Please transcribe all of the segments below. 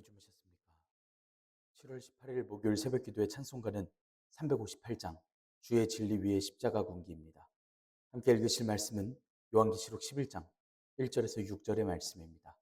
주무셨습니까? 7월 18일 목요일 새벽기도의 찬송가는 358장 주의 진리 위에 십자가 군기입니다. 함께 읽으실 말씀은 요한계시록 11장 1절에서 6절의 말씀입니다.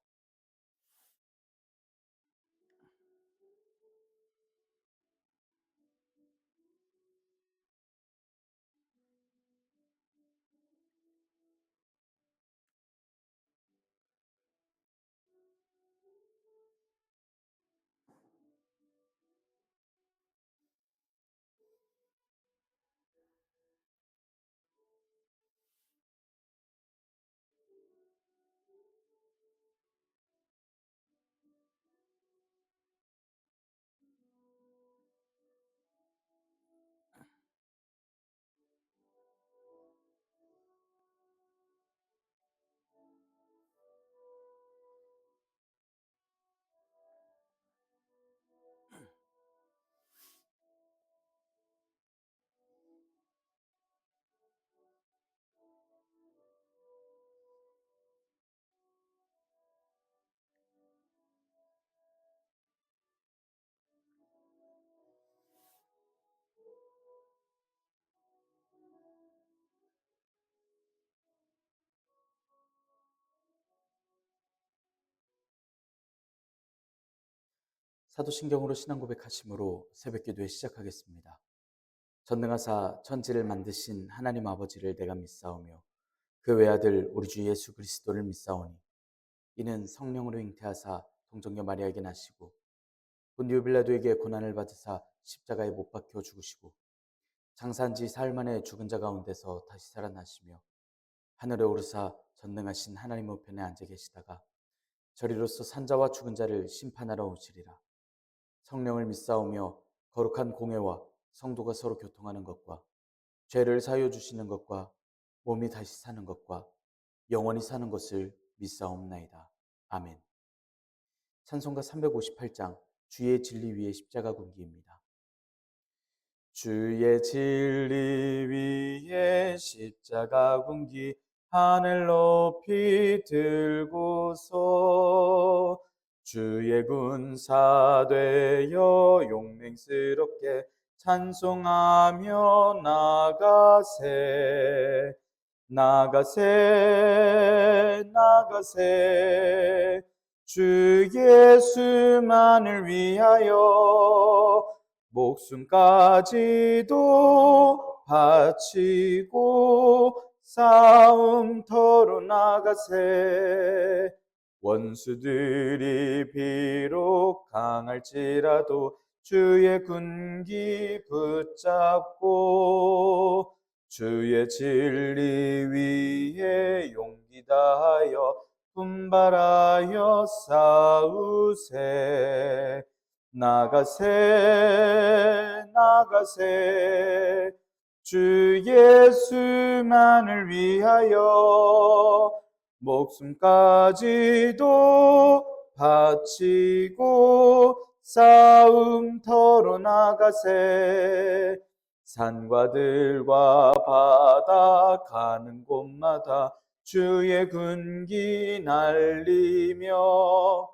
사도신경으로 신앙 고백하심으로 새벽기도에 시작하겠습니다. 전능하사 천지를 만드신 하나님 아버지를 내가 믿사오며 그 외아들 우리 주 예수 그리스도를 믿사오니 이는 성령으로 잉태하사 동정녀 마리아에게 나시고 본디오 빌라도에게 고난을 받으사 십자가에 못 박혀 죽으시고 장사한 지 사흘 만에 죽은 자 가운데서 다시 살아나시며 하늘에 오르사 전능하신 하나님 우편에 앉아 계시다가 저리로서 산자와 죽은 자를 심판하러 오시리라. 성령을 믿사오며 거룩한 공회와 성도가 서로 교통하는 것과 죄를 사하여 주시는 것과 몸이 다시 사는 것과 영원히 사는 것을 믿사옵나이다. 아멘. 찬송가 358장 주의 진리 위에 십자가 군기입니다. 주의 진리 위에 십자가 군기 하늘 높이 들고서 주의 군사 되어 용맹스럽게 찬송하며 나가세 나가세 나가세 주 예수만을 위하여 목숨까지도 바치고 싸움터로 나가세 원수들이 비록 강할지라도 주의 군기 붙잡고 주의 진리 위에 용기 다하여 분발하여 싸우세 나가세 나가세 주 예수만을 위하여 목숨까지도 바치고 싸움터로 나가세 산과 들과 바다 가는 곳마다 주의 군기 날리며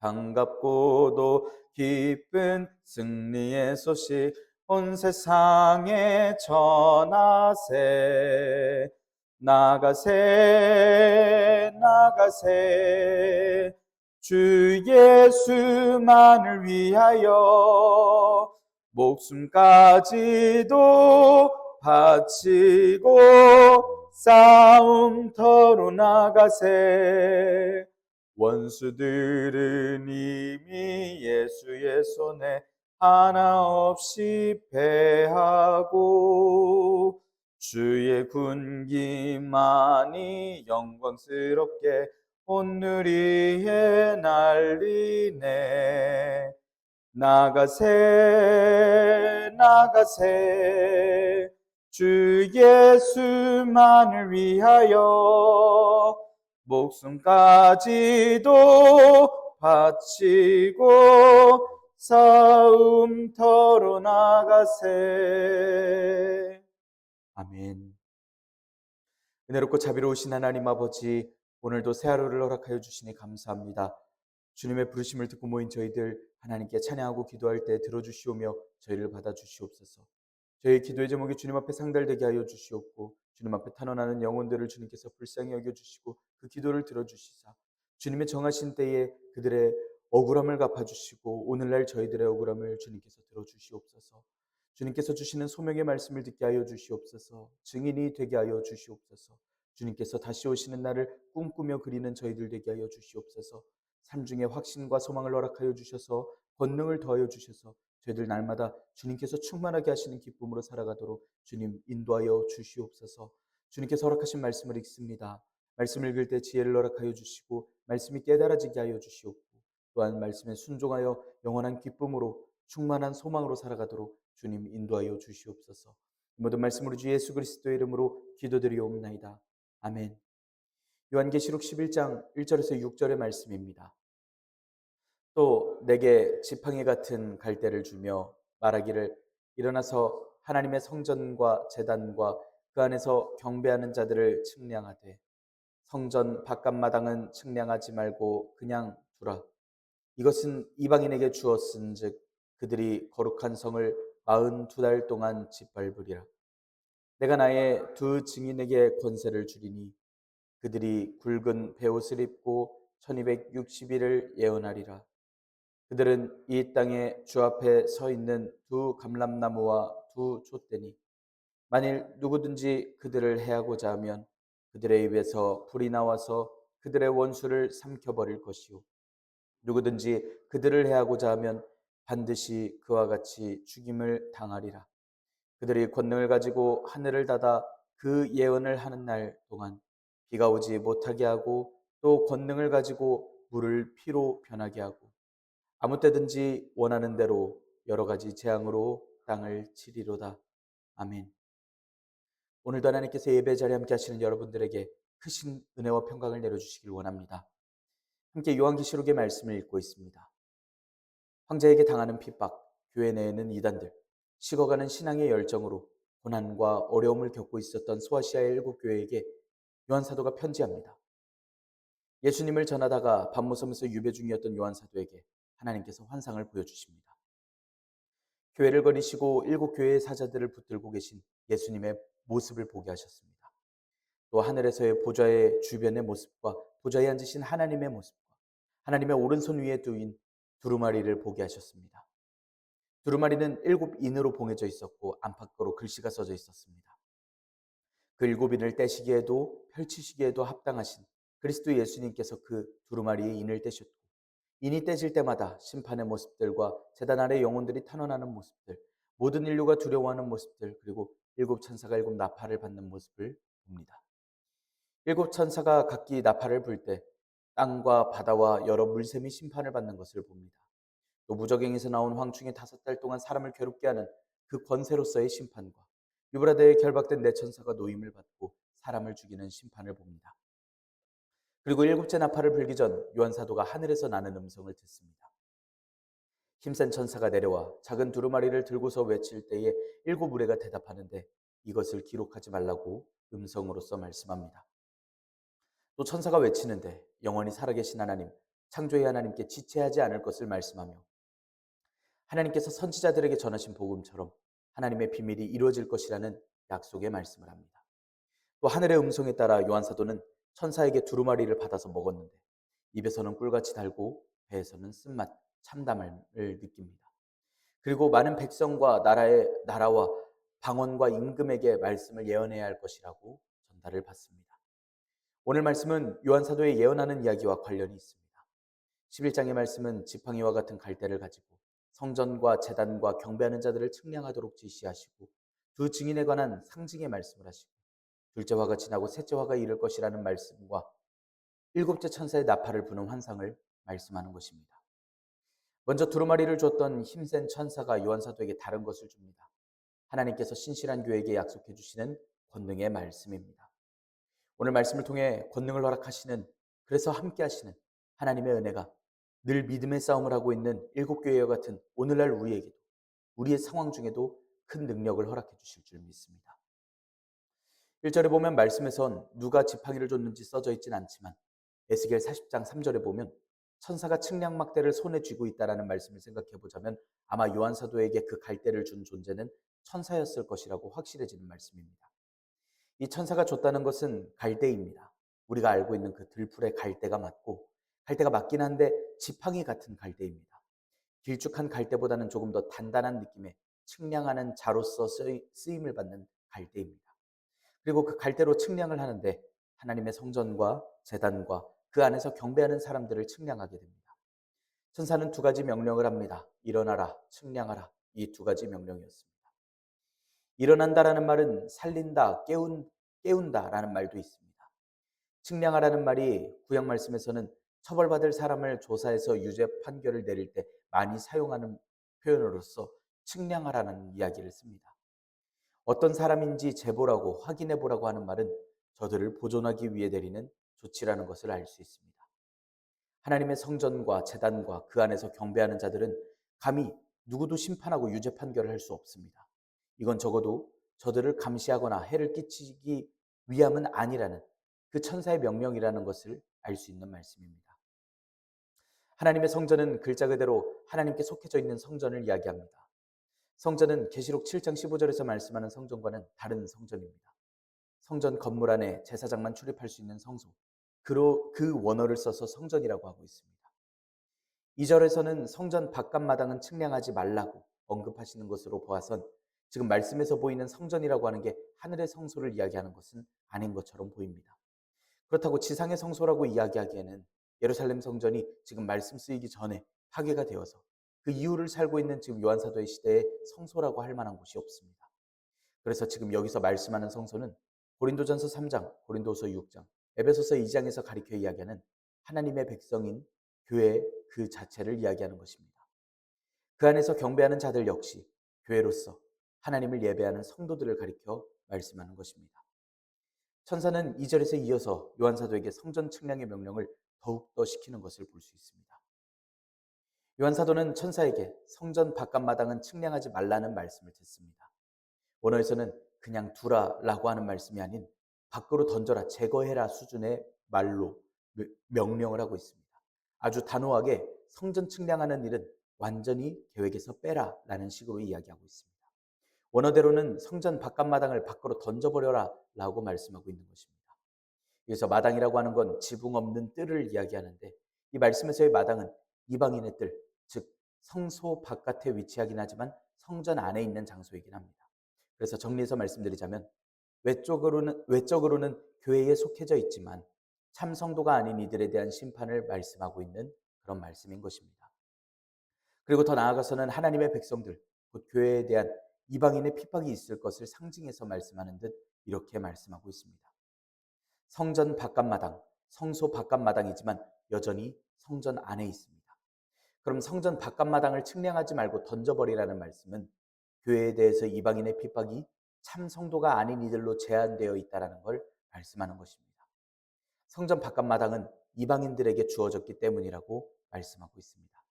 반갑고도 기쁜 승리의 소식 온 세상에 전하세 나가세 나가세 주 예수만을 위하여 목숨까지도 바치고 싸움터로 나가세 원수들은 이미 예수의 손에 하나 없이 패하고 주의 군기만이 영광스럽게 온 누리에 날리네 나가세 나가세 주 예수만을 위하여 목숨까지도 바치고 싸움터로 나가세. 아멘. 은혜롭고 자비로우신 하나님 아버지, 오늘도 새 하루를 허락하여 주시니 감사합니다. 주님의 부르심을 듣고 모인 저희들 하나님께 찬양하고 기도할 때 들어주시오며 저희를 받아주시옵소서. 저희 기도의 제목이 주님 앞에 상달되게 하여 주시옵고 주님 앞에 탄원하는 영혼들을 주님께서 불쌍히 여겨주시고 그 기도를 들어주시사 주님의 정하신 때에 그들의 억울함을 갚아주시고 오늘날 저희들의 억울함을 주님께서 들어주시옵소서. 주님께서 주시는 소명의 말씀을 듣게 하여 주시옵소서. 증인이 되게 하여 주시옵소서. 주님께서 다시 오시는 날을 꿈꾸며 그리는 저희들 되게 하여 주시옵소서. 삶 중에 확신과 소망을 허락하여 주셔서 권능을 더하여 주셔서 저희들 날마다 주님께서 충만하게 하시는 기쁨으로 살아가도록 주님 인도하여 주시옵소서. 주님께서 허락하신 말씀을 읽습니다. 말씀을 읽을 때 지혜를 허락하여 주시고 말씀이 깨달아지게 하여 주시옵고 또한 말씀에 순종하여 영원한 기쁨으로 충만한 소망으로 살아가도록 주님 인도하여 주시옵소서. 모든 말씀으로 주 예수 그리스도의 이름으로 기도드리옵나이다. 아멘. 요한계시록 11장 1절에서 6절의 말씀입니다. 또 내게 지팡이 같은 갈대를 주며 말하기를 일어나서 하나님의 성전과 제단과 그 안에서 경배하는 자들을 측량하되 성전 바깥마당은 측량하지 말고 그냥 두라. 이것은 이방인에게 주었은즉 그들이 거룩한 성을 42달 동안 짓밟으리라. 내가 나의 두 증인에게 권세를 주리니 그들이 굵은 베옷을 입고 1260일을 예언하리라. 그들은 이 땅에 주 앞에 서 있는 두 감람나무와 두 촛대니 만일 누구든지 그들을 해하고자 하면 그들의 입에서 불이 나와서 그들의 원수를 삼켜버릴 것이요 누구든지 그들을 해하고자 하면 반드시 그와 같이 죽임을 당하리라. 그들이 권능을 가지고 하늘을 닫아 그 예언을 하는 날 동안 비가 오지 못하게 하고 또 권능을 가지고 물을 피로 변하게 하고 아무 때든지 원하는 대로 여러 가지 재앙으로 땅을 치리로다. 아멘. 오늘도 하나님께서 예배 자리에 함께 하시는 여러분들에게 크신 은혜와 평강을 내려주시길 원합니다. 함께 요한계시록의 말씀을 읽고 있습니다. 황제에게 당하는 핍박, 교회 내에는 이단들, 식어가는 신앙의 열정으로 고난과 어려움을 겪고 있었던 소아시아의 7교회에게 요한 사도가 편지합니다. 예수님을 전하다가 밤모섬에서 유배 중이었던 요한 사도에게 하나님께서 환상을 보여주십니다. 교회를 거니시고 7교회의 사자들을 붙들고 계신 예수님의 모습을 보게 하셨습니다. 또 하늘에서의 보좌의 주변의 모습과 보좌에 앉으신 하나님의 모습과 하나님의 오른손 위에 두인 두루마리를 보게 하셨습니다. 두루마리는 7인으로 봉해져 있었고 안팎으로 글씨가 써져 있었습니다. 그 7인을 떼시기에도 펼치시기에도 합당하신 그리스도 예수님께서 그 두루마리의 인을 떼셨고 인이 떼질 때마다 심판의 모습들과 제단 아래 영혼들이 탄원하는 모습들, 모든 인류가 두려워하는 모습들, 그리고 7천사가 7나팔을 받는 모습을 봅니다. 7천사가 각기 나팔을 불 때 땅과 바다와 여러 물샘이 심판을 받는 것을 봅니다. 또 무저갱에서 나온 황충이 5달 동안 사람을 괴롭게 하는 그 권세로서의 심판과 유브라데에 결박된 4천사가 노임을 받고 사람을 죽이는 심판을 봅니다. 그리고 7째 나팔을 불기 전 요한 사도가 하늘에서 나는 음성을 듣습니다. 힘센 천사가 내려와 작은 두루마리를 들고서 외칠 때에 7무리가 대답하는데 이것을 기록하지 말라고 음성으로서 말씀합니다. 또 천사가 외치는데 영원히 살아계신 하나님, 창조의 하나님께 지체하지 않을 것을 말씀하며 하나님께서 선지자들에게 전하신 복음처럼 하나님의 비밀이 이루어질 것이라는 약속의 말씀을 합니다. 또 하늘의 음성에 따라 요한 사도는 천사에게 두루마리를 받아서 먹었는데 입에서는 꿀같이 달고 배에서는 쓴맛, 참담을 느낍니다. 그리고 많은 백성과 나라와 방언과 임금에게 말씀을 예언해야 할 것이라고 전달을 받습니다. 오늘 말씀은 요한 사도의 예언하는 이야기와 관련이 있습니다. 11장의 말씀은 지팡이와 같은 갈대를 가지고 성전과 제단과 경배하는 자들을 측량하도록 지시하시고 두 증인에 관한 상징의 말씀을 하시고 둘째 화가 지나고 셋째 화가 이를 것이라는 말씀과 7째 천사의 나팔을 부는 환상을 말씀하는 것입니다. 먼저 두루마리를 줬던 힘센 천사가 요한 사도에게 다른 것을 줍니다. 하나님께서 신실한 교회에게 약속해 주시는 권능의 말씀입니다. 오늘 말씀을 통해 권능을 허락하시는, 그래서 함께 하시는 하나님의 은혜가 늘 믿음의 싸움을 하고 있는 7교회와 같은 오늘날 우리에게도 우리의 상황 중에도 큰 능력을 허락해 주실 줄 믿습니다. 1절에 보면 말씀에선 누가 지팡이를 줬는지 써져 있진 않지만 에스겔 40장 3절에 보면 천사가 측량 막대를 손에 쥐고 있다라는 말씀을 생각해 보자면 아마 요한 사도에게 그 갈대를 준 존재는 천사였을 것이라고 확실해지는 말씀입니다. 이 천사가 줬다는 것은 갈대입니다. 우리가 알고 있는 그 들풀의 갈대가 맞고, 갈대가 맞긴 한데 지팡이 같은 갈대입니다. 길쭉한 갈대보다는 조금 더 단단한 느낌의 측량하는 자로서 쓰임을 받는 갈대입니다. 그리고 그 갈대로 측량을 하는데 하나님의 성전과 제단과 그 안에서 경배하는 사람들을 측량하게 됩니다. 천사는 두 가지 명령을 합니다. 일어나라, 측량하라. 이 두 가지 명령이었습니다. 일어난다라는 말은 살린다, 깨운다라는 말도 있습니다. 측량하라는 말이 구약 말씀에서는 처벌받을 사람을 조사해서 유죄 판결을 내릴 때 많이 사용하는 표현으로서 측량하라는 이야기를 씁니다. 어떤 사람인지 재보라고 확인해 보라고 하는 말은 저들을 보존하기 위해 내리는 조치라는 것을 알 수 있습니다. 하나님의 성전과 제단과 그 안에서 경배하는 자들은 감히 누구도 심판하고 유죄 판결을 할 수 없습니다. 이건 적어도 저들을 감시하거나 해를 끼치기 위함은 아니라는 그 천사의 명령이라는 것을 알 수 있는 말씀입니다. 하나님의 성전은 글자 그대로 하나님께 속해져 있는 성전을 이야기합니다. 성전은 계시록 7장 15절에서 말씀하는 성전과는 다른 성전입니다. 성전 건물 안에 제사장만 출입할 수 있는 성소, 그 원어를 써서 성전이라고 하고 있습니다. 2절에서는 성전 바깥마당은 측량하지 말라고 언급하시는 것으로 보아선 지금 말씀에서 보이는 성전이라고 하는 게 하늘의 성소를 이야기하는 것은 아닌 것처럼 보입니다. 그렇다고 지상의 성소라고 이야기하기에는 예루살렘 성전이 지금 말씀 쓰이기 전에 파괴가 되어서 그 이후를 살고 있는 지금 요한 사도의 시대에 성소라고 할 만한 곳이 없습니다. 그래서 지금 여기서 말씀하는 성소는 고린도전서 3장, 고린도서 6장, 에베소서 2장에서 가리켜 이야기하는 하나님의 백성인 교회 그 자체를 이야기하는 것입니다. 그 안에서 경배하는 자들 역시 교회로서 하나님을 예배하는 성도들을 가리켜 말씀하는 것입니다. 천사는 2절에서 이어서 요한 사도에게 성전 측량의 명령을 더욱더 시키는 것을 볼 수 있습니다. 요한 사도는 천사에게 성전 바깥마당은 측량하지 말라는 말씀을 듣습니다. 원어에서는 그냥 두라라고 하는 말씀이 아닌 밖으로 던져라, 제거해라 수준의 말로 명령을 하고 있습니다. 아주 단호하게 성전 측량하는 일은 완전히 계획에서 빼라라는 식으로 이야기하고 있습니다. 원어대로는 성전 바깥마당을 밖으로 던져버려라 라고 말씀하고 있는 것입니다. 그래서 마당이라고 하는 건 지붕 없는 뜰을 이야기하는데 이 말씀에서의 마당은 이방인의 뜰, 즉 성소 바깥에 위치하긴 하지만 성전 안에 있는 장소이긴 합니다. 그래서 정리해서 말씀드리자면 외적으로는 교회에 속해져 있지만 참 성도가 아닌 이들에 대한 심판을 말씀하고 있는 그런 말씀인 것입니다. 그리고 더 나아가서는 하나님의 백성들, 곧 교회에 대한 이방인의 핍박이 있을 것을 상징해서 말씀하는 듯 이렇게 말씀하고 있습니다. 성전 바깥마당, 성소 바깥마당이지만 여전히 성전 안에 있습니다. 그럼 성전 바깥마당을 측량하지 말고 던져버리라는 말씀은 교회에 대해서 이방인의 핍박이 참 성도가 아닌 이들로 제한되어 있다는 걸 말씀하는 것입니다. 성전 바깥마당은 이방인들에게 주어졌기 때문이라고 말씀하고 있습니다.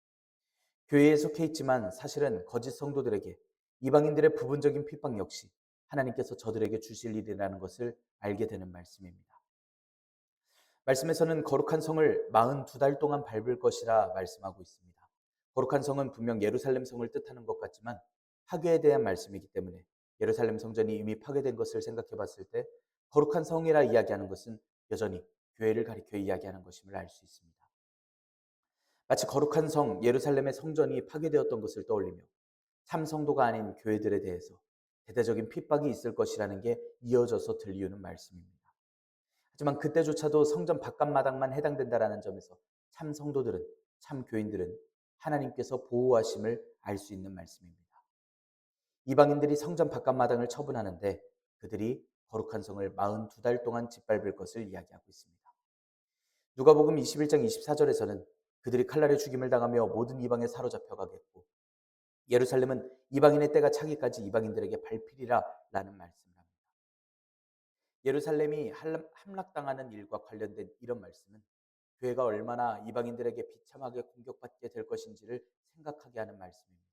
교회에 속해 있지만 사실은 거짓 성도들에게 이방인들의 부분적인 핍박 역시 하나님께서 저들에게 주실 일이라는 것을 알게 되는 말씀입니다. 말씀에서는 거룩한 성을 42달 동안 밟을 것이라 말씀하고 있습니다. 거룩한 성은 분명 예루살렘 성을 뜻하는 것 같지만 파괴에 대한 말씀이기 때문에 예루살렘 성전이 이미 파괴된 것을 생각해 봤을 때 거룩한 성이라 이야기하는 것은 여전히 교회를 가리켜 이야기하는 것임을 알 수 있습니다. 마치 거룩한 성 예루살렘의 성전이 파괴되었던 것을 떠올리며 참 성도가 아닌 교회들에 대해서 대대적인 핍박이 있을 것이라는 게 이어져서 들리우는 말씀입니다. 하지만 그때조차도 성전 바깥마당만 해당된다라는 점에서 참 성도들은, 참 교인들은 하나님께서 보호하심을 알 수 있는 말씀입니다. 이방인들이 성전 바깥마당을 처분하는데 그들이 거룩한 성을 42달 동안 짓밟을 것을 이야기하고 있습니다. 누가복음 21장 24절에서는 그들이 칼날에 죽임을 당하며 모든 이방에 사로잡혀 가겠고 예루살렘은 이방인의 때가 차기까지 이방인들에게 밟히리라 라는 말씀을 합니다. 예루살렘이 함락당하는 일과 관련된 이런 말씀은 교회가 얼마나 이방인들에게 비참하게 공격받게 될 것인지를 생각하게 하는 말씀입니다.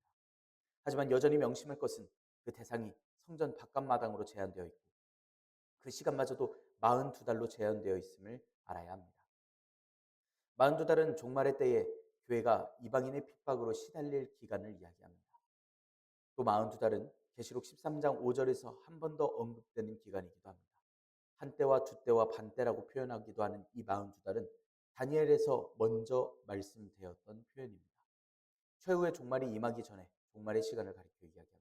하지만 여전히 명심할 것은 그 대상이 성전 바깥마당으로 제한되어 있고 그 시간마저도 42달로 제한되어 있음을 알아야 합니다. 42달은 종말의 때에 교회가 이방인의 핍박으로 시달릴 기간을 이야기합니다. 또 42달은 계시록 13장 5절에서 한 번 더 언급되는 기간이기도 합니다. 한때와 두때와 반때라고 표현하기도 하는 이 42달은 다니엘에서 먼저 말씀되었던 표현입니다. 최후의 종말이 임하기 전에 종말의 시간을 가리켜 이야기합니다.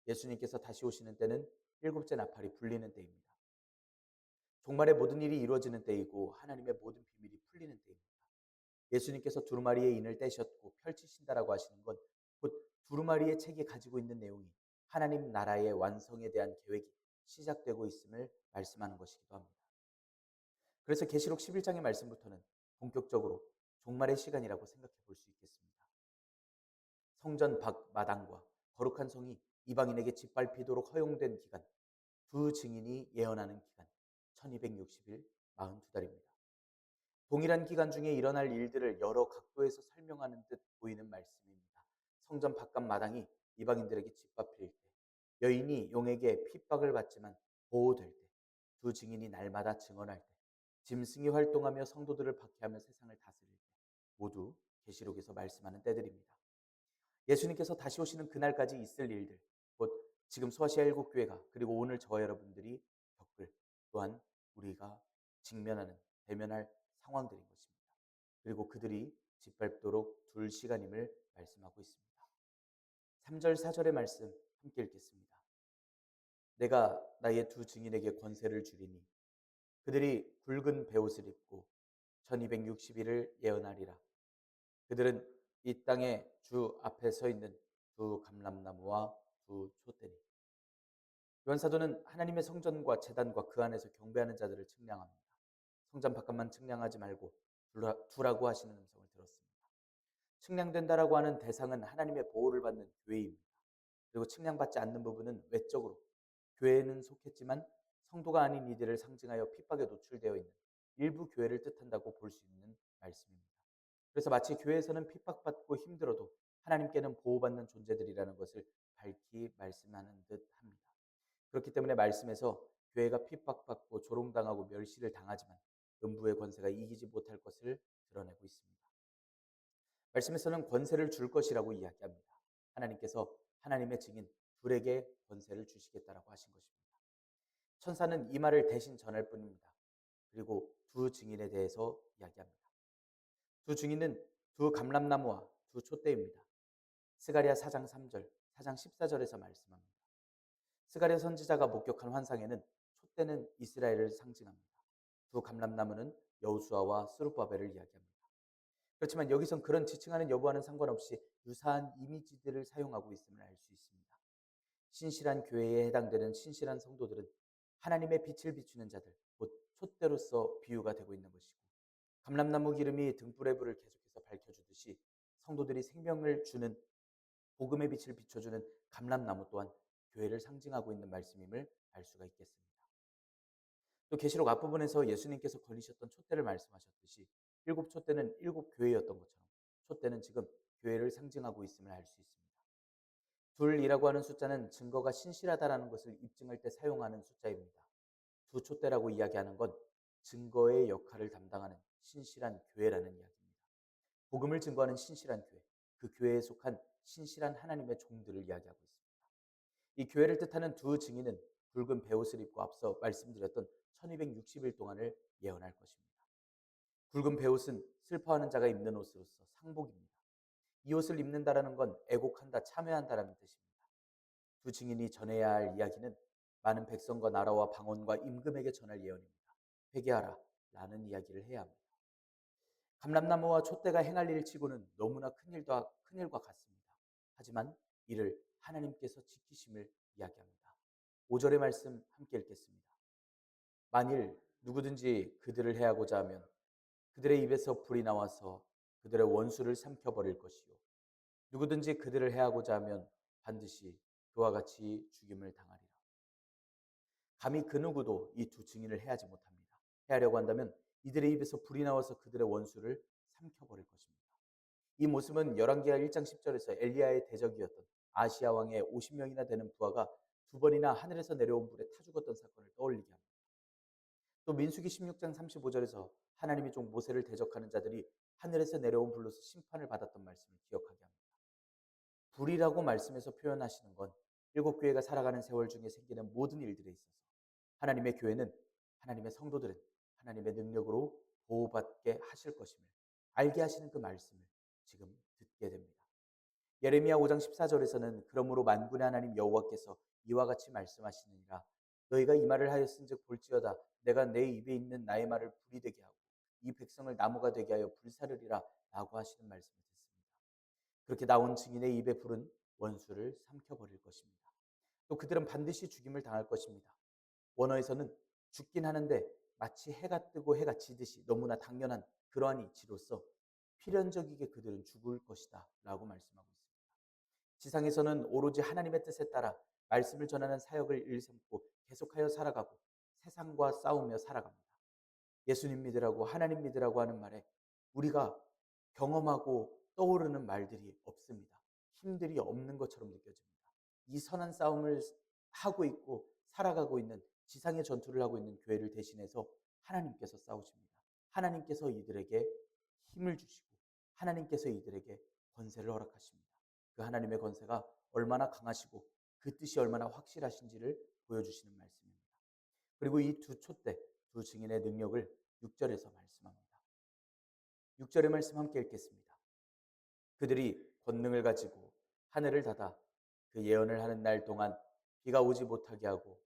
예수님께서 다시 오시는 때는 일곱째 나팔이 불리는 때입니다. 종말의 모든 일이 이루어지는 때이고 하나님의 모든 비밀이 풀리는 때입니다. 예수님께서 두루마리의 인을 떼셨고 펼치신다라고 하시는 건 곧 두루마리의 책이 가지고 있는 내용이 하나님 나라의 완성에 대한 계획이 시작되고 있음을 말씀하는 것이기도 합니다. 그래서 계시록 11장의 말씀부터는 본격적으로 종말의 시간이라고 생각해 볼 수 있겠습니다. 성전 밖 마당과 거룩한 성이 이방인에게 짓밟히도록 허용된 기간, 두 증인이 예언하는 기간, 1260일 42달입니다. 동일한 기간 중에 일어날 일들을 여러 각도에서 설명하는 듯 보이는 말씀입니다. 성전 바깥 마당이 이방인들에게 짓밟힐 때, 여인이 용에게 핍박을 받지만 보호될 때, 두 증인이 날마다 증언할 때, 짐승이 활동하며 성도들을 박해하며 세상을 다스릴 때, 모두 계시록에서 말씀하는 때들입니다. 예수님께서 다시 오시는 그날까지 있을 일들, 곧 지금 소아시아 일곱교회가 그리고 오늘 저와 여러분들이 겪을, 또한 우리가 직면하는, 대면할 상황들인 것입니다. 그리고 그들이 짓밟도록 둘 시간임을 말씀하고 있습니다. 3절 4절의 말씀 함께 읽겠습니다. 내가 나의 두 증인에게 권세를 주리니 그들이 굵은 베옷을 입고 1260일을 예언하리라. 그들은 이 땅의 주 앞에 서 있는 두 감람나무와 두 촛대니. 요한사도는 하나님의 성전과 제단과 그 안에서 경배하는 자들을 측량합니다. 성전 바깥만 측량하지 말고 두라고 하시는 음성을 들었습니다. 측량된다라고 하는 대상은 하나님의 보호를 받는 교회입니다. 그리고 측량받지 않는 부분은 외적으로 교회에는 속했지만 성도가 아닌 이들을 상징하여 핍박에 노출되어 있는 일부 교회를 뜻한다고 볼 수 있는 말씀입니다. 그래서 마치 교회에서는 핍박받고 힘들어도 하나님께는 보호받는 존재들이라는 것을 밝히 말씀하는 듯 합니다. 그렇기 때문에 말씀에서 교회가 핍박받고 조롱당하고 멸시를 당하지만 음부의 권세가 이기지 못할 것을 드러내고 있습니다. 말씀에서는 권세를 줄 것이라고 이야기합니다. 하나님께서 하나님의 증인 둘에게 권세를 주시겠다라고 하신 것입니다. 천사는 이 말을 대신 전할 뿐입니다. 그리고 두 증인에 대해서 이야기합니다. 두 증인은 두 감람나무와 두 촛대입니다. 스가랴 4장 3절, 4장 14절에서 말씀합니다. 스가랴 선지자가 목격한 환상에는 촛대는 이스라엘을 상징합니다. 두 감람나무는 여호수아와 스룹바벨을 이야기합니다. 그렇지만 여기선 그런 지칭하는 여부와는 상관없이 유사한 이미지들을 사용하고 있음을 알 수 있습니다. 신실한 교회에 해당되는 신실한 성도들은 하나님의 빛을 비추는 자들, 곧 촛대로서 비유가 되고 있는 것이고, 감람나무 기름이 등불의 불을 계속해서 밝혀주듯이 성도들이 생명을 주는 복음의 빛을 비춰주는 감람나무 또한 교회를 상징하고 있는 말씀임을 알 수가 있겠습니다. 또 계시록 앞부분에서 예수님께서 걸리셨던 촛대를 말씀하셨듯이 일곱 촛대는 일곱 교회였던 것처럼 촛대는 지금 교회를 상징하고 있음을 알 수 있습니다. 둘이라고 하는 숫자는 증거가 신실하다라는 것을 입증할 때 사용하는 숫자입니다. 두 촛대라고 이야기하는 건 증거의 역할을 담당하는 신실한 교회라는 이야기입니다. 복음을 증거하는 신실한 교회, 그 교회에 속한 신실한 하나님의 종들을 이야기하고 있습니다. 이 교회를 뜻하는 두 증인은 붉은 베옷을 입고 앞서 말씀드렸던 1260일 동안을 예언할 것입니다. 붉은 베옷은 슬퍼하는 자가 입는 옷으로서 상복입니다. 이 옷을 입는다라는 건 애곡한다, 참회한다라는 뜻입니다. 두 증인이 전해야 할 이야기는 많은 백성과 나라와 방언과 임금에게 전할 예언입니다. 회개하라 라는 이야기를 해야 합니다. 감람나무와 촛대가 행할 일 치고는 너무나 큰일과 같습니다. 하지만 이를 하나님께서 지키심을 이야기합니다. 5절의 말씀 함께 읽겠습니다. 만일 누구든지 그들을 해하고자 하면 그들의 입에서 불이 나와서 그들의 원수를 삼켜버릴 것이요 누구든지 그들을 해하고자 하면 반드시 그와 같이 죽임을 당하리라. 감히 그 누구도 이 두 증인을 해하지 못합니다. 해하려고 한다면 이들의 입에서 불이 나와서 그들의 원수를 삼켜버릴 것입니다. 이 모습은 열왕기하 1장 10절에서 엘리야의 대적이었던 아시아 왕의 50명이나 되는 부하가 두 번이나 하늘에서 내려온 불에 타 죽었던 사건을 떠올리게 합니다. 또 민수기 16장 35절에서 하나님의 종 모세를 대적하는 자들이 하늘에서 내려온 불로서 심판을 받았던 말씀을 기억하게 합니다. 불이라고 말씀에서 표현하시는 건 일곱 교회가 살아가는 세월 중에 생기는 모든 일들에 있어서 하나님의 교회는, 하나님의 성도들은 하나님의 능력으로 보호받게 하실 것임을 알게 하시는 그 말씀을 지금 듣게 됩니다. 예레미야 5장 14절에서는 그러므로 만군의 하나님 여호와께서 이와 같이 말씀하시느니라 너희가 이 말을 하였은즉 볼지어다 내가 내 입에 있는 나의 말을 불이 되게 하고 이 백성을 나무가 되게 하여 불사르리라 라고 하시는 말씀을 듣습니다. 그렇게 나온 증인의 입에 불은 원수를 삼켜버릴 것입니다. 또 그들은 반드시 죽임을 당할 것입니다. 원어에서는 죽긴 하는데 마치 해가 뜨고 해가 지듯이 너무나 당연한 그러한 이치로서 필연적이게 그들은 죽을 것이다 라고 말씀하고 있습니다. 지상에서는 오로지 하나님의 뜻에 따라 말씀을 전하는 사역을 일삼고 계속하여 살아가고 세상과 싸우며 살아갑니다. 예수님 믿으라고 하나님 믿으라고 하는 말에 우리가 경험하고 떠오르는 말들이 없습니다. 힘들이 없는 것처럼 느껴집니다. 이 선한 싸움을 하고 있고 살아가고 있는 지상의 전투를 하고 있는 교회를 대신해서 하나님께서 싸우십니다. 하나님께서 이들에게 힘을 주시고 하나님께서 이들에게 권세를 허락하십니다. 그 하나님의 권세가 얼마나 강하시고 그 뜻이 얼마나 확실하신지를 보여주시는 말씀입니다. 그리고 이 두 촛대, 두 증인의 능력을 6절에서 말씀합니다. 6절의 말씀 함께 읽겠습니다. 그들이 권능을 가지고 하늘을 닫아 그 예언을 하는 날 동안 비가 오지 못하게 하고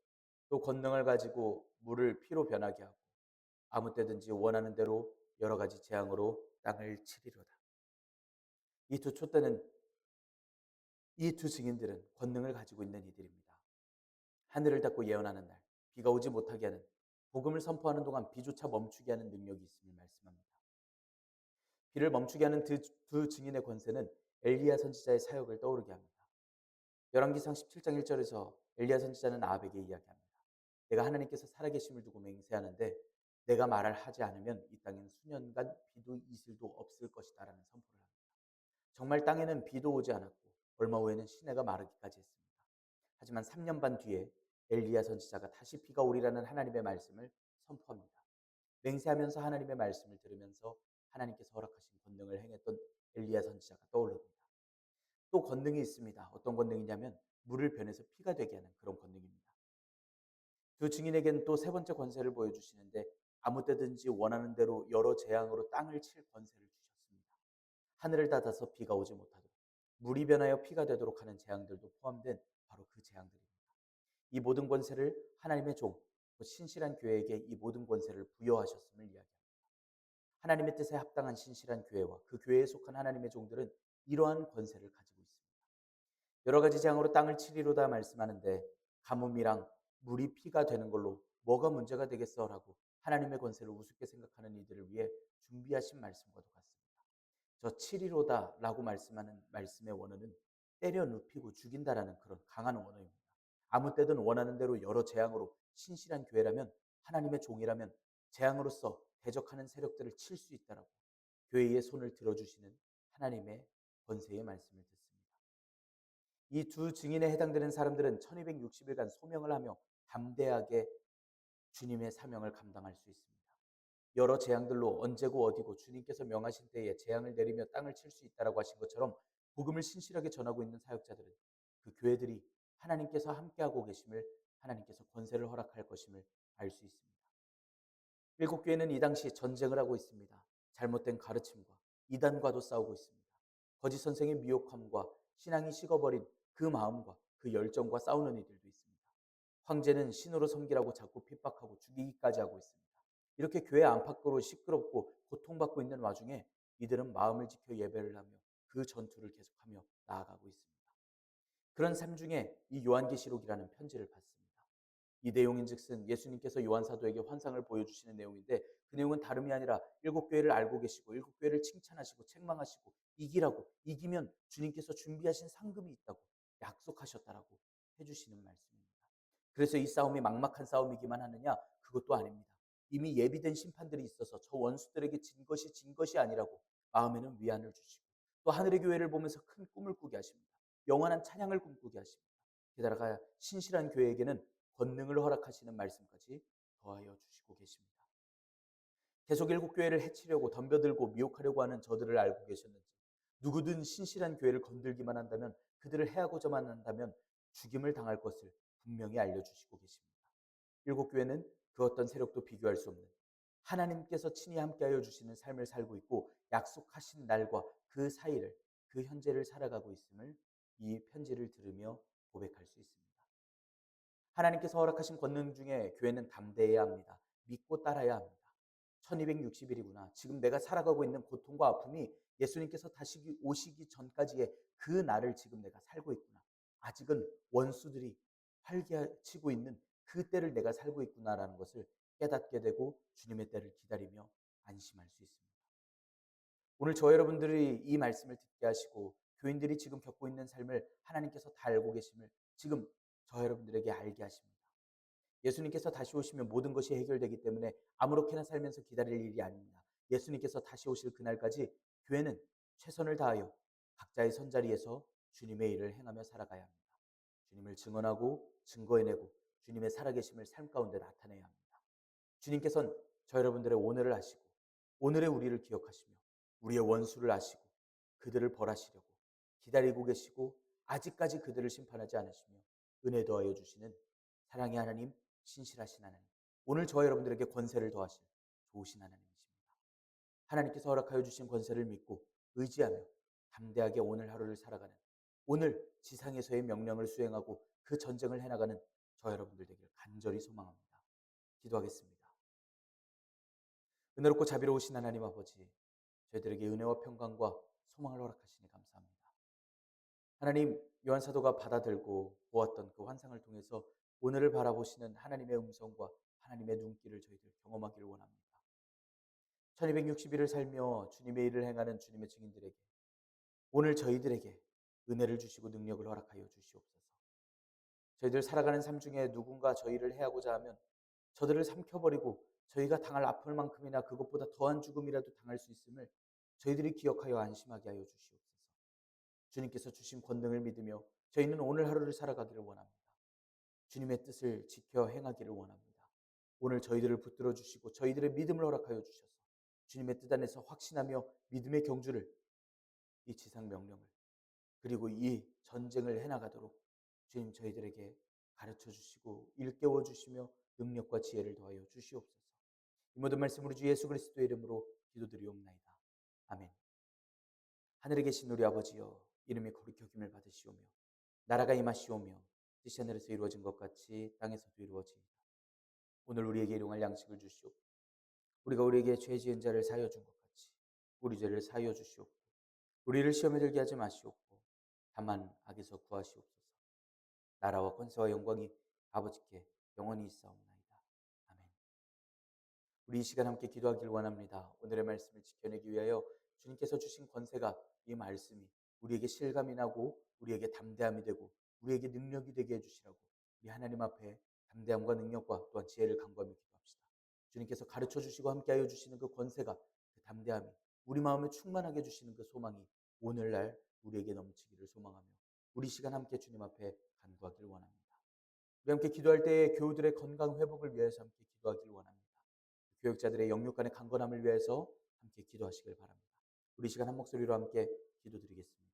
또 권능을 가지고 물을 피로 변하게 하고 아무 때든지 원하는 대로 여러 가지 재앙으로 땅을 치리로다. 이 두 촛대는 이 두 증인들은 권능을 가지고 있는 이들입니다. 하늘을 닫고 예언하는 날, 비가 오지 못하게 하는, 복음을 선포하는 동안 비조차 멈추게 하는 능력이 있음을 말씀합니다. 비를 멈추게 하는 두 증인의 권세는 엘리야 선지자의 사역을 떠오르게 합니다. 열왕기상 17장 1절에서 엘리야 선지자는 아합에게 이야기합니다. 내가 하나님께서 살아계심을 두고 맹세하는데 내가 말을 하지 않으면 이 땅엔 수년간 비도 이슬도 없을 것이다 라는 선포를 합니다. 정말 땅에는 비도 오지 않았고 얼마 후에는 시내가 마르기까지 했습니다. 하지만 3년 반 뒤에 엘리야 선지자가 다시 비가 오리라는 하나님의 말씀을 선포합니다. 맹세하면서 하나님의 말씀을 들으면서 하나님께서 허락하신 권능을 행했던 엘리야 선지자가 떠오릅니다. 또 권능이 있습니다. 어떤 권능이냐면 물을 변해서 피가 되게 하는 그런 권능입니다. 두 증인에게는 또 세 번째 권세를 보여주시는데 아무 때든지 원하는 대로 여러 재앙으로 땅을 칠 권세를 주셨습니다. 하늘을 닫아서 비가 오지 못하도록 물이 변하여 피가 되도록 하는 재앙들도 포함된 바로 그 재앙들입니다. 이 모든 권세를 하나님의 종, 신실한 교회에게 이 모든 권세를 부여하셨음을 이야기합니다. 하나님의 뜻에 합당한 신실한 교회와 그 교회에 속한 하나님의 종들은 이러한 권세를 가지고 있습니다. 여러 가지 재앙으로 땅을 치리로다 말씀하는데 가뭄이랑 물이 피가 되는 걸로 뭐가 문제가 되겠어라고 하나님의 권세를 우습게 생각하는 이들을 위해 준비하신 말씀과도 같습니다. 저 치리로다라고 말씀하는 말씀의 원어는 때려 눕히고 죽인다라는 그런 강한 원어입니다. 아무 때든 원하는 대로 여러 재앙으로 신실한 교회라면 하나님의 종이라면 재앙으로서 대적하는 세력들을 칠 수 있다라고 교회의 손을 들어주시는 하나님의 권세의 말씀을 듣습니다. 이 두 증인에 해당되는 사람들은 1260일간 소명을 하며 담대하게 주님의 사명을 감당할 수 있습니다. 여러 재앙들로 언제고 어디고 주님께서 명하신 때에 재앙을 내리며 땅을 칠 수 있다라고 하신 것처럼 복음을 신실하게 전하고 있는 사역자들은 그 교회들이 하나님께서 함께하고 계심을, 하나님께서 권세를 허락할 것임을 알 수 있습니다. 일곱 교회는 이 당시 전쟁을 하고 있습니다. 잘못된 가르침과 이단과도 싸우고 있습니다. 거짓 선생의 미혹함과 신앙이 식어버린 그 마음과 그 열정과 싸우는 이들도 있습니다. 황제는 신으로 섬기라고 자꾸 핍박하고 죽이기까지 하고 있습니다. 이렇게 교회 안팎으로 시끄럽고 고통받고 있는 와중에 이들은 마음을 지켜 예배를 하며 그 전투를 계속하며 나아가고 있습니다. 그런 삶 중에 이 요한계시록이라는 편지를 받습니다. 이 내용인즉슨 예수님께서 요한 사도에게 환상을 보여주시는 내용인데 그 내용은 다름이 아니라 일곱 교회를 알고 계시고 일곱 교회를 칭찬하시고 책망하시고 이기라고, 이기면 주님께서 준비하신 상금이 있다고 약속하셨다라고 해주시는 말씀입니다. 그래서 이 싸움이 막막한 싸움이기만 하느냐? 그것도 아닙니다. 이미 예비된 심판들이 있어서 저 원수들에게 진 것이 아니라고 마음에는 위안을 주시고 또 하늘의 교회를 보면서 큰 꿈을 꾸게 하십니다. 영원한 찬양을 꿈꾸게 하십니다. 게다가 신실한 교회에게는 권능을 허락하시는 말씀까지 더하여 주시고 계십니다. 계속 일곱 교회를 해치려고 덤벼들고 미혹하려고 하는 저들을 알고 계셨는지, 누구든 신실한 교회를 건들기만 한다면, 그들을 해하고자만 한다면 죽임을 당할 것을 분명히 알려주시고 계십니다. 일곱 교회는 그 어떤 세력도 비교할 수 없는 하나님께서 친히 함께하여 주시는 삶을 살고 있고, 약속하신 날과 그 사이를, 그 현재를 살아가고 있음을 이 편지를 들으며 고백할 수 있습니다. 하나님께서 허락하신 권능 중에 교회는 담대해야 합니다. 믿고 따라야 합니다. 1260일이구나. 지금 내가 살아가고 있는 고통과 아픔이 예수님께서 다시 오시기 전까지의 그 날을 지금 내가 살고 있구나. 아직은 원수들이 활개치고 있는 그 때를 내가 살고 있구나라는 것을 깨닫게 되고 주님의 때를 기다리며 안심할 수 있습니다. 오늘 저 여러분들이 이 말씀을 듣게 하시고 교인들이 지금 겪고 있는 삶을 하나님께서 다 알고 계심을 지금 저 여러분들에게 알게 하십니다. 예수님께서 다시 오시면 모든 것이 해결되기 때문에 아무렇게나 살면서 기다릴 일이 아닙니다. 예수님께서 다시 오실 그날까지 교회는 최선을 다하여 각자의 선자리에서 주님의 일을 행하며 살아가야 합니다. 주님을 증언하고 증거해내고 주님의 살아계심을 삶 가운데 나타내야 합니다. 주님께서는 저 여러분들의 오늘을 아시고 오늘의 우리를 기억하시며 우리의 원수를 아시고 그들을 벌하시려고 기다리고 계시고 아직까지 그들을 심판하지 않으시며 은혜 더하여 주시는 사랑의 하나님, 신실하신 하나님, 오늘 저와 여러분들에게 권세를 더하실 좋으신 하나님이십니다. 하나님께서 허락하여 주신 권세를 믿고 의지하며 담대하게 오늘 하루를 살아가는, 오늘 지상에서의 명령을 수행하고 그 전쟁을 해나가는 저 여러분들 되기를 간절히 소망합니다. 기도하겠습니다. 은혜롭고 자비로우신 하나님 아버지, 저희들에게 은혜와 평강과 소망을 허락하시니 감사합니다. 하나님, 요한사도가 받아들고 보았던 그 환상을 통해서 오늘을 바라보시는 하나님의 음성과 하나님의 눈길을 저희들 경험하기를 원합니다. 1260일을 살며 주님의 일을 행하는 주님의 증인들에게 오늘 저희들에게 은혜를 주시고 능력을 허락하여 주시옵소서. 저희들 살아가는 삶 중에 누군가 저희를 해하고자 하면 저들을 삼켜버리고 저희가 당할 아플 만큼이나 그것보다 더한 죽음이라도 당할 수 있음을 저희들이 기억하여 안심하게 하여 주시옵소서. 주님께서 주신 권능을 믿으며 저희는 오늘 하루를 살아가기를 원합니다. 주님의 뜻을 지켜 행하기를 원합니다. 오늘 저희들을 붙들어 주시고 저희들의 믿음을 허락하여 주셔서 주님의 뜻 안에서 확신하며 믿음의 경주를, 이 지상 명령을, 그리고 이 전쟁을 해나가도록 주님 저희들에게 가르쳐 주시고 일깨워 주시며 능력과 지혜를 더하여 주시옵소서. 이 모든 말씀 우리 주 예수 그리스도의 이름으로 기도드리옵나이다. 아멘. 하늘에 계신 우리 아버지여, 이름이 거룩히 여김을 받으시오며 나라가 임하시오며 뜻이 하늘에서 이루어진 것 같이 땅에서도 이루어지이다. 오늘 우리에게 일용할 양식을 주시옵고 우리가 우리에게 죄 지은 자를 사하여 준 것 같이 우리 죄를 사하여 주시옵고 우리를 시험에 들게 하지 마시옵고 다만 악에서 구하시옵소서. 나라와 권세와 영광이 아버지께 영원히 있사옵나이다. 아멘. 우리 이 시간 함께 기도하길 원합니다. 오늘의 말씀을 지켜내기 위하여 주님께서 주신 권세가, 이 말씀이 우리에게 실감이 나고 우리에게 담대함이 되고 우리에게 능력이 되게 해주시라고 우리 하나님 앞에 담대함과 능력과 또한 지혜를 간구하며 기도합시다. 주님께서 가르쳐 주시고 함께하여 주시는 그 권세가, 그 담대함이 우리 마음에 충만하게 해주시는 그 소망이 오늘날 우리에게 넘치기를 소망하며 우리 시간 함께 주님 앞에 간구하기를 원합니다. 우리 함께 기도할 때 교우들의 건강 회복을 위해서 함께 기도하기를 원합니다. 교육자들의 영육 간의 강건함을 위해서 함께 기도하시길 바랍니다. 우리 시간 한 목소리로 함께 기도드리겠습니다.